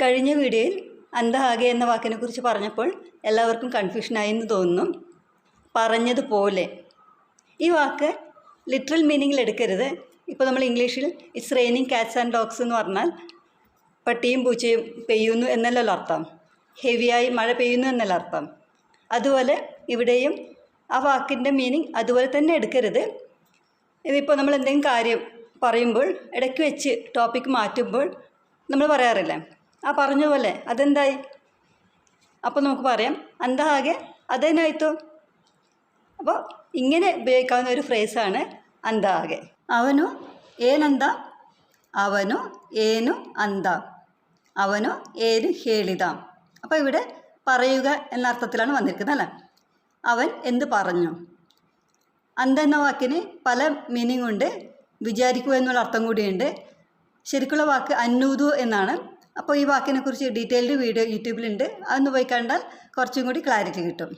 കഴിഞ്ഞ വീഡിയോയിൽ അന്തഹാകെ എന്ന വാക്കിനെക്കുറിച്ച് പറഞ്ഞപ്പോൾ എല്ലാവർക്കും കൺഫ്യൂഷനായി എന്ന് തോന്നുന്നു. പറഞ്ഞതുപോലെ ഈ വാക്ക് ലിറ്ററൽ മീനിങ്ങിൽ എടുക്കരുത്. ഇപ്പോൾ നമ്മൾ ഇംഗ്ലീഷിൽ it's raining cats and dogs എന്ന് പറഞ്ഞാൽ പട്ടിയും പൂച്ചയും പെയ്യുന്നു എന്നല്ലല്ലോ അർത്ഥം, ഹെവിയായി മഴ പെയ്യുന്നു എന്നല്ല അർത്ഥം. അതുപോലെ ഇവിടെയും ആ വാക്കിൻ്റെ മീനിങ് അതുപോലെ തന്നെ എടുക്കരുത്. ഇതിപ്പോൾ നമ്മൾ എന്തെങ്കിലും കാര്യം പറയുമ്പോൾ ഇടയ്ക്ക് വെച്ച് ടോപ്പിക്ക് മാറ്റുമ്പോൾ നമ്മൾ പറയാറില്ലേ, ആ പറഞ്ഞ പോലെ അതെന്തായി, അപ്പോൾ നമുക്ക് പറയാം അന്തഹാകെ അതെന്നായിത്തോ. അപ്പോൾ ഇങ്ങനെ ഉപയോഗിക്കാവുന്ന ഒരു ഫ്രേസാണ് അന്തഹാകെ. അവനു ಏನಂದ, അവനു ಏನು ಅಂದ, അവനു ಏನು ಹೇಳಿದ. അപ്പോൾ ഇവിടെ പറയുക എന്ന അർത്ഥത്തിലാണ് വന്നിരിക്കുന്നത് അല്ലേ. അവൻ എന്ത് പറഞ്ഞു. അന്ത എന്ന വാക്കിന് പല മീനിങ് ഉണ്ട്. വിചാരിക്കുക എന്നുള്ള അർത്ഥം കൂടിയുണ്ട്. ശരിക്കുള്ള വാക്ക് അന്നൂതു എന്നാണ്. അപ്പോൾ ഈ വാക്കിനെക്കുറിച്ച് ഡീറ്റെയിൽഡ് വീഡിയോ യൂട്യൂബിലുണ്ട്. അതൊന്ന് പോയി കണ്ടാൽ കുറച്ചും കൂടി ക്ലാരിറ്റി കിട്ടും.